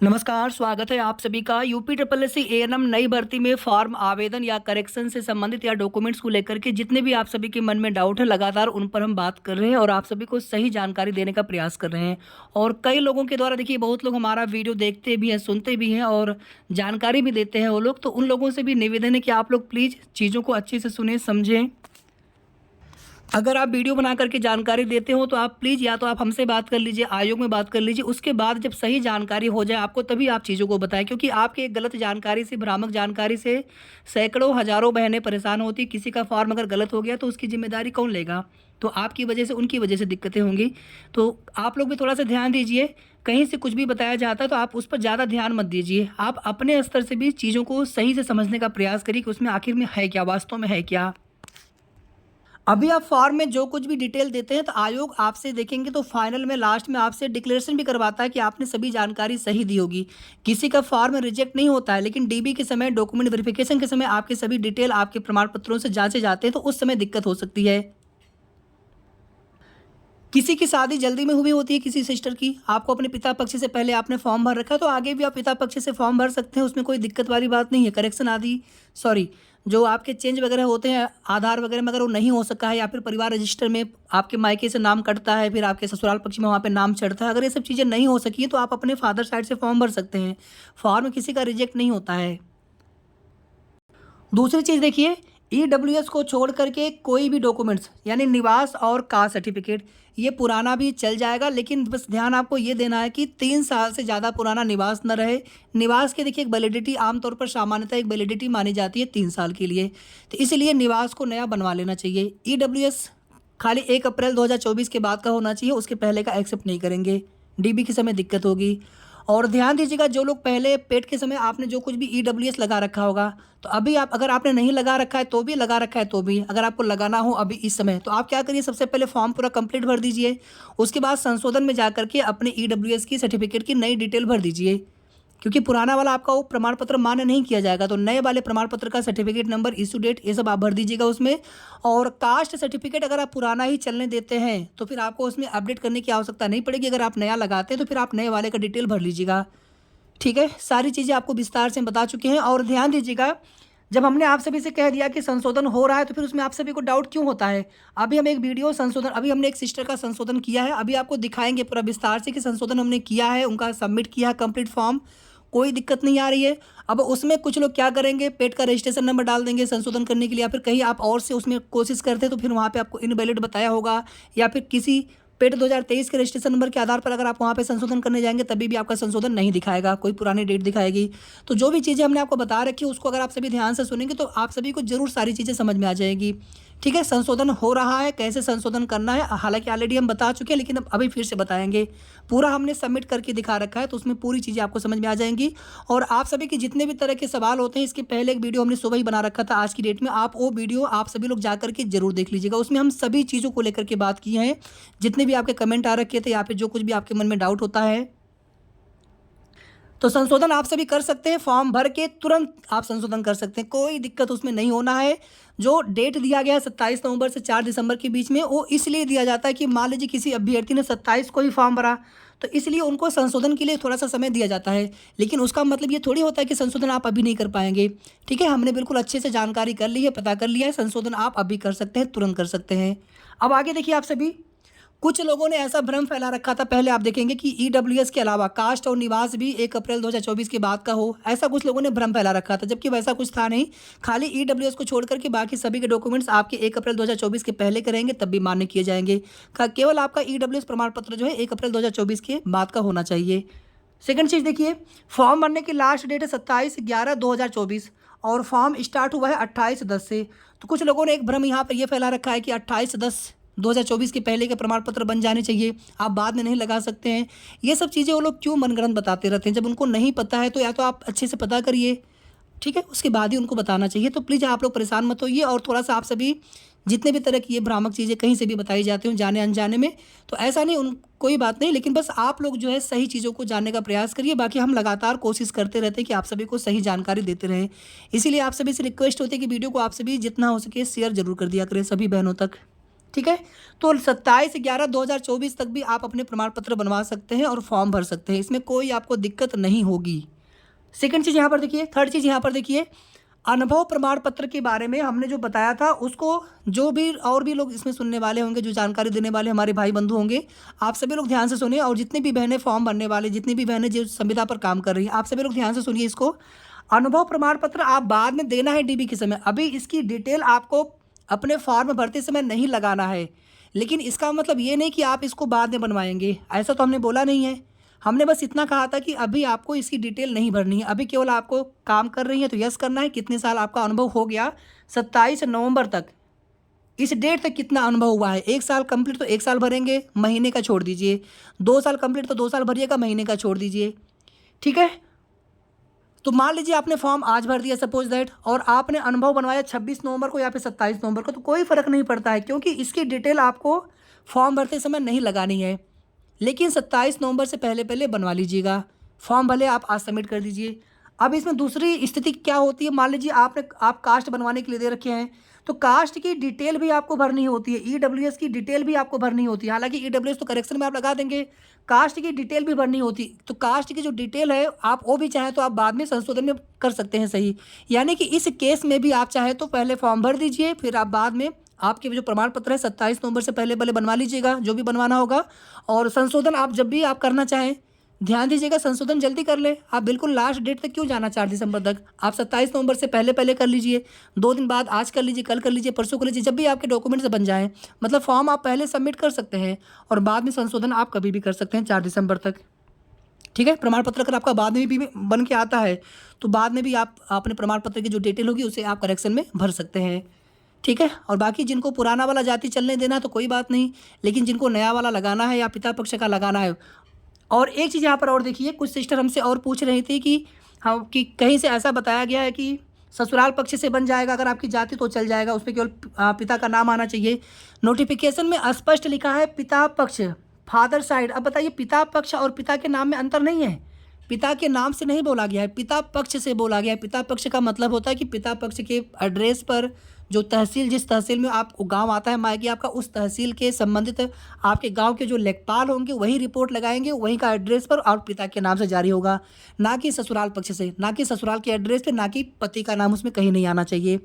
नमस्कार, स्वागत है आप सभी का। UP triple S C ANM नई भर्ती में फॉर्म आवेदन या करेक्शन से संबंधित या डॉक्यूमेंट्स को लेकर के जितने भी आप सभी के मन में डाउट है, लगातार उन पर हम बात कर रहे हैं और आप सभी को सही जानकारी देने का प्रयास कर रहे हैं। और कई लोगों के द्वारा देखिए, बहुत लोग हमारा वीडियो देखते भी हैं, सुनते भी हैं और जानकारी भी देते हैं वो लोग। तो उन लोगों से भी निवेदन है कि आप लोग प्लीज़ चीज़ों को अच्छे से सुने, समझें। अगर आप वीडियो बना करके जानकारी देते हो तो आप प्लीज़ या तो आप हमसे बात कर लीजिए, आयोग में बात कर लीजिए। उसके बाद जब सही जानकारी हो जाए आपको, तभी आप चीज़ों को बताएं, क्योंकि आपके एक गलत जानकारी से, भ्रामक जानकारी से सैकड़ों हज़ारों बहनें परेशान होती। किसी का फॉर्म अगर गलत हो गया तो उसकी जिम्मेदारी कौन लेगा? तो आपकी वजह से, उनकी वजह से दिक्कतें होंगी। तो आप लोग भी थोड़ा सा ध्यान दीजिए। कहीं से कुछ भी बताया जाता है तो आप उस पर ज़्यादा ध्यान मत दीजिए। आप अपने स्तर से भी चीज़ों को सही से समझने का प्रयास करिए कि उसमें आखिर में है क्या, वास्तव में है क्या। अभी आप फॉर्म में जो कुछ भी डिटेल देते हैं तो आयोग आपसे देखेंगे, तो फाइनल में लास्ट में आपसे डिक्लेरेशन भी करवाता है कि आपने सभी जानकारी सही दी होगी। किसी का फॉर्म रिजेक्ट नहीं होता है, लेकिन डीबी के समय, डॉक्यूमेंट वेरिफिकेशन के समय आपके सभी डिटेल आपके प्रमाण पत्रों से जांचे जाते हैं, तो उस समय दिक्कत हो सकती है। किसी की शादी जल्दी में हुई होती है, किसी सिस्टर की, आपको अपने पिता पक्ष से पहले आपने फॉर्म भर रखा है, तो आगे भी आप पिता पक्ष से फॉर्म भर सकते हैं। उसमें कोई दिक्कत वाली बात नहीं है। करेक्शन आदि, सॉरी, जो आपके चेंज वगैरह होते हैं आधार वगैरह में, अगर वो नहीं हो सका है या फिर परिवार रजिस्टर में आपके मायके से नाम कटता है, फिर आपके ससुराल पक्ष में वहाँ पे नाम चढ़ता है, अगर ये सब चीज़ें नहीं हो सकी है तो आप अपने फादर साइड से फॉर्म भर सकते हैं। फॉर्म किसी का रिजेक्ट नहीं होता है। दूसरी चीज़ देखिए, ईडब्ल्यूएस को छोड़ करके कोई भी डॉक्यूमेंट्स, यानी निवास और कास्ट सर्टिफिकेट, ये पुराना भी चल जाएगा, लेकिन बस ध्यान आपको ये देना है कि 3 साल से ज़्यादा पुराना निवास न रहे। निवास की देखिए एक वैलिडिटी, आमतौर पर सामान्यतः एक वैलिडिटी मानी जाती है 3 साल के लिए, तो इसलिए निवास को नया बनवा लेना चाहिए। ईडब्ल्यूएस खाली 1 अप्रैल 2024 के बाद का होना चाहिए, उसके पहले का एक्सेप्ट नहीं करेंगे। डीबी के समय दिक्कत होगी। और ध्यान दीजिएगा, जो लोग पहले पेड के समय आपने जो कुछ भी ईडब्ल्यूएस लगा रखा होगा, तो अभी आप, अगर आपने नहीं लगा रखा है तो भी, लगा रखा है तो भी, अगर आपको लगाना हो अभी इस समय, तो आप क्या करिए, सबसे पहले फॉर्म पूरा कंप्लीट भर दीजिए। उसके बाद संशोधन में जा करके अपने ईडब्ल्यूएस की सर्टिफिकेट की नई डिटेल भर दीजिए, क्योंकि पुराना वाला आपका वो प्रमाण पत्र मान्य नहीं किया जाएगा। तो नए वाले प्रमाण पत्र का सर्टिफिकेट नंबर, इशू डेट, ये सब आप भर दीजिएगा उसमें। और कास्ट सर्टिफिकेट अगर आप पुराना ही चलने देते हैं तो फिर आपको उसमें अपडेट करने की आवश्यकता नहीं पड़ेगी। अगर आप नया लगाते हैं तो फिर आप नए वाले का डिटेल भर लीजिएगा। ठीक है, सारी चीज़ें आपको विस्तार से बता चुके हैं। और ध्यान दीजिएगा, जब हमने आप सभी से कह दिया कि संशोधन हो रहा है तो फिर उसमें आप सभी को डाउट क्यों होता है? अभी हम एक वीडियो संशोधन, अभी हमने एक सिस्टर का संशोधन किया है, अभी आपको दिखाएंगे पूरा विस्तार से कि संशोधन हमने किया है, उनका सबमिट किया है कंप्लीट फॉर्म, कोई दिक्कत नहीं आ रही है। अब उसमें कुछ लोग क्या करेंगे, पेड का रजिस्ट्रेशन नंबर डाल देंगे संशोधन करने के लिए, या फिर कहीं आप और से उसमें कोशिश करते तो फिर वहाँ पे आपको इनवैलिड बताया होगा, या फिर किसी पेड 2023 के रजिस्ट्रेशन नंबर के आधार पर अगर आप वहाँ पे संशोधन करने जाएंगे तभी भी आपका संशोधन नहीं दिखाएगा, कोई पुरानी डेट दिखाएगी। तो जो भी चीज़ें हमने आपको बता रखी है उसको अगर आप सभी ध्यान से सुनेंगे तो आप सभी को जरूर सारी चीज़ें समझ में आ जाएगी। ठीक है, संशोधन हो रहा है, कैसे संशोधन करना है, हालांकि ऑलरेडी हम बता चुके हैं, लेकिन अब अभी फिर से बताएंगे। पूरा हमने सबमिट करके दिखा रखा है, तो उसमें पूरी चीज़ें आपको समझ में आ जाएंगी। और आप सभी के जितने भी तरह के सवाल होते हैं, इसके पहले एक वीडियो हमने सुबह ही बना रखा था आज की डेट में, आप वो वीडियो आप सभी लोग जा करके जरूर देख लीजिएगा। उसमें हम सभी चीज़ों को लेकर के बात की है, जितने भी आपके कमेंट आ रखे थे या फिर जो कुछ भी आपके मन में डाउट होता है। तो संशोधन आप सभी कर सकते हैं, फॉर्म भर के तुरंत आप संशोधन कर सकते हैं, कोई दिक्कत उसमें नहीं होना है। जो डेट दिया गया है 27 नवंबर से 4 दिसंबर के बीच में, वो इसलिए दिया जाता है कि मान लीजिए किसी अभ्यर्थी ने 27 को ही फॉर्म भरा, तो इसलिए उनको संशोधन के लिए थोड़ा सा समय दिया जाता है। लेकिन उसका मतलब ये थोड़ी होता है कि संशोधन आप अभी नहीं कर पाएंगे। ठीक है, हमने बिल्कुल अच्छे से जानकारी कर ली है, पता कर लिया है, संशोधन आप अभी कर सकते हैं, तुरंत कर सकते हैं। अब आगे देखिए, आप सभी, कुछ लोगों ने ऐसा भ्रम फैला रखा था, पहले आप देखेंगे कि ईडब्ल्यूएस के अलावा कास्ट और निवास भी 1 अप्रैल 2024 के बाद का हो, ऐसा कुछ लोगों ने भ्रम फैला रखा था, जबकि वैसा कुछ था नहीं। खाली ईडब्ल्यूएस को छोड़ करके बाकी सभी के डॉक्यूमेंट्स आपके 1 अप्रैल 2024 के पहले करेंगे तब भी मान्य किए जाएंगे। केवल आपका ईडब्ल्यूएस प्रमाण पत्र जो है 1 अप्रैल 2024 के बाद का होना चाहिए। सेकंड चीज़ देखिए, फॉर्म भरने की लास्ट डेट है 27/11/2024 और फॉर्म स्टार्ट हुआ है 28/10 से। तो कुछ लोगों ने एक भ्रम यहाँ पर यह फैला रखा है कि 28/10/2024 के पहले के प्रमाण पत्र बन जाने चाहिए, आप बाद में नहीं लगा सकते हैं। ये सब चीज़ें वो लोग क्यों मनगढ़ंत बताते रहते हैं? जब उनको नहीं पता है तो या तो आप अच्छे से पता करिए, ठीक है, उसके बाद ही उनको बताना चाहिए। तो प्लीज़ आप लोग परेशान मत होइए। और थोड़ा सा आप सभी, जितने भी तरह की ये भ्रामक चीज़ें कहीं से भी बताई जाती हूँ जाने अनजाने में, तो ऐसा नहीं, उन कोई बात नहीं, लेकिन बस आप लोग जो है सही चीज़ों को जानने का प्रयास करिए। बाकी हम लगातार कोशिश करते रहते हैं कि आप सभी को सही जानकारी देते रहें। इसीलिए आप सभी से रिक्वेस्ट होती है कि वीडियो को आप सभी जितना हो सके शेयर जरूर कर दिया करें सभी बहनों तक। ठीक है। तो 27/11/2024 तक भी आप अपने प्रमाण पत्र बनवा सकते हैं और फॉर्म भर सकते हैं, इसमें कोई आपको दिक्कत नहीं होगी। सेकंड चीज़ यहाँ पर देखिए, थर्ड चीज़ यहाँ पर देखिए, अनुभव प्रमाण पत्र के बारे में हमने जो बताया था उसको जो भी और भी लोग इसमें सुनने वाले होंगे, जो जानकारी देने वाले हमारे भाई बंधु होंगे, आप सभी लोग ध्यान से सुनिए। और जितनी भी बहनें फॉर्म भरने वाले, जितनी भी बहनें जो संविदा पर काम कर रही हैं, आप सभी लोग ध्यान से सुनिए इसको। अनुभव प्रमाण पत्र आप बाद में देना है डीबी के समय, अभी इसकी डिटेल आपको अपने फॉर्म भरते समय नहीं लगाना है। लेकिन इसका मतलब ये नहीं कि आप इसको बाद में बनवाएंगे, ऐसा तो हमने बोला नहीं है। हमने बस इतना कहा था कि अभी आपको इसकी डिटेल नहीं भरनी है, अभी केवल आपको काम कर रही है तो यस करना है। कितने साल आपका अनुभव हो गया 27 नवंबर तक, इस डेट तक कितना अनुभव हुआ है। 1 साल कंप्लीट तो 1 साल भरेंगे, महीने का छोड़ दीजिए। 2 साल कंप्लीट तो 2 साल भरिएगा, महीने का छोड़ दीजिए, ठीक है। तो मान लीजिए आपने फॉर्म आज भर दिया सपोज दैट, और आपने अनुभव बनवाया 26 नवंबर को या फिर 27 नवंबर को, तो कोई फ़र्क नहीं पड़ता है, क्योंकि इसकी डिटेल आपको फॉर्म भरते समय नहीं लगानी है। लेकिन 27 नवंबर से पहले पहले बनवा लीजिएगा फॉर्म, भले आप आज सबमिट कर दीजिए। अब इसमें दूसरी स्थिति क्या होती है, मान लीजिए आप कास्ट बनवाने के लिए दे रखे हैं, तो कास्ट की डिटेल भी आपको भरनी होती है, ईडब्ल्यूएस की डिटेल भी आपको भरनी होती है। हालांकि ईडब्ल्यूएस तो करेक्शन में आप लगा देंगे, कास्ट की डिटेल भी भरनी होती। तो कास्ट की जो डिटेल है आप वो भी चाहें तो आप बाद में संशोधन में कर सकते हैं, सही। यानी कि इस केस में भी आप चाहें तो पहले फॉर्म भर दीजिए, फिर आप बाद में आपके जो प्रमाण पत्र है 27 नवंबर से पहले पहले बनवा लीजिएगा, जो भी बनवाना होगा। और संशोधन आप जब भी आप करना चाहें, ध्यान दीजिएगा, संशोधन जल्दी कर ले। आप बिल्कुल लास्ट डेट तक क्यों जाना 4 दिसंबर तक, आप 27 नवंबर से पहले पहले कर लीजिए। 2 दिन बाद, आज कर लीजिए, कल कर लीजिए, परसों कर लीजिए, जब भी आपके डॉक्यूमेंट्स बन जाएँ। मतलब फॉर्म आप पहले सबमिट कर सकते हैं और बाद में संशोधन आप कभी भी कर सकते हैं 4 दिसंबर तक, ठीक है। प्रमाण पत्र अगर आपका बाद में भी बन के आता है तो बाद में भी आप अपने प्रमाण पत्र की जो डिटेल होगी उसे आप करेक्शन में भर सकते हैं, ठीक है। और बाकी जिनको पुराना वाला जाति चलने देना तो कोई बात नहीं, लेकिन जिनको नया वाला लगाना है या पिता पक्ष का लगाना है। और एक चीज़ यहाँ पर और देखिए, कुछ सिस्टर हमसे और पूछ रही थी कि हाँ, कि कहीं से ऐसा बताया गया है कि ससुराल पक्ष से बन जाएगा, अगर आपकी जाति तो चल जाएगा, उस पर केवल पिता का नाम आना चाहिए। नोटिफिकेशन में स्पष्ट लिखा है पिता पक्ष, फादर साइड। अब बताइए, पिता पक्ष और पिता के नाम में अंतर नहीं है, पिता के नाम से नहीं बोला गया है, पिता पक्ष से बोला गया है। पिता पक्ष का मतलब होता है कि पिता पक्ष के एड्रेस पर जो तहसील, जिस तहसील में आपको गांव आता है मायके आपका, उस तहसील के संबंधित आपके गांव के जो लेखपाल होंगे वही रिपोर्ट लगाएंगे, वहीं का एड्रेस पर, और पिता के नाम से जारी होगा, ना कि ससुराल पक्ष से, ना कि ससुराल के एड्रेस पे, ना कि पति का नाम उसमें कहीं नहीं आना चाहिए।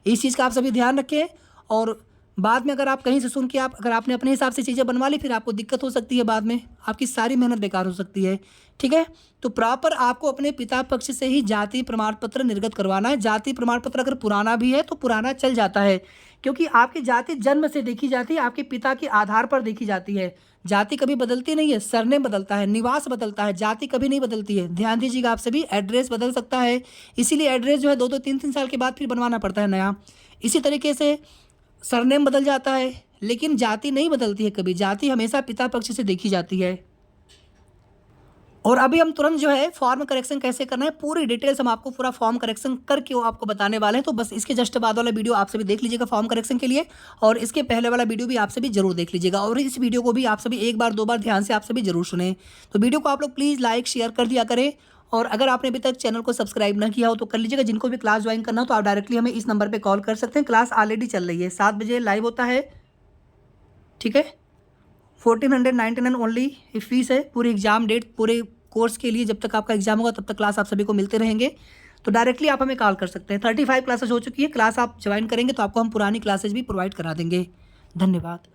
इस चीज़ का आप सभी ध्यान रखें। और बाद में अगर आप कहीं से सुन के अगर आपने अपने हिसाब से चीज़ें बनवा ली, फिर आपको दिक्कत हो सकती है, बाद में आपकी सारी मेहनत बेकार हो सकती है, ठीक है। तो प्रॉपर आपको अपने पिता पक्ष से ही जाति प्रमाण पत्र निर्गत करवाना है। जाति प्रमाण पत्र अगर पुराना भी है तो पुराना चल जाता है, क्योंकि आपकी जाति जन्म से देखी जाती है, आपके पिता के आधार पर देखी जाती है। जाति कभी बदलती नहीं है, सरनेम बदलता है, निवास बदलता है, जाति कभी नहीं बदलती है। ध्यान दीजिएगा, आप सभी एड्रेस बदल सकता है, इसीलिए एड्रेस जो है 2-2 3-3 साल के बाद फिर बनवाना पड़ता है नया। इसी तरीके से सरनेम बदल जाता है, लेकिन जाति नहीं बदलती है कभी, जाति हमेशा पिता पक्ष से देखी जाती है। और अभी हम तुरंत जो है फॉर्म करेक्शन कैसे करना है, पूरी डिटेल्स हम आपको पूरा फॉर्म करेक्शन करके वो आपको बताने वाले हैं। तो बस इसके जस्ट बाद वाला वीडियो आप सभी देख लीजिएगा फॉर्म करेक्शन के लिए, और इसके पहले वाला वीडियो भी आप सभी जरूर देख लीजिएगा। और इस वीडियो को भी आप सभी 1 बार 2 बार ध्यान से आप सभी जरूर सुने। तो वीडियो को आप लोग प्लीज़ लाइक शेयर कर दिया करें, और अगर आपने अभी तक चैनल को सब्सक्राइब ना किया हो तो कर लीजिएगा। जिनको भी क्लास ज्वाइन करना हो तो आप डायरेक्टली हमें इस नंबर पर कॉल कर सकते हैं। क्लास ऑलरेडी चल रही है, 7 बजे लाइव होता है, ठीक है। 1499 ओनली फीस है, पूरी एग्जाम डेट पूरे कोर्स के लिए, जब तक आपका एग्जाम होगा तब तक क्लास आप सभी को मिलते रहेंगे। तो डायरेक्टली आप हमें कॉल कर सकते हैं। 35 क्लासेस हो चुकी है, क्लास आप ज्वाइन करेंगे तो आपको हम पुरानी क्लासेस भी प्रोवाइड करा देंगे। धन्यवाद।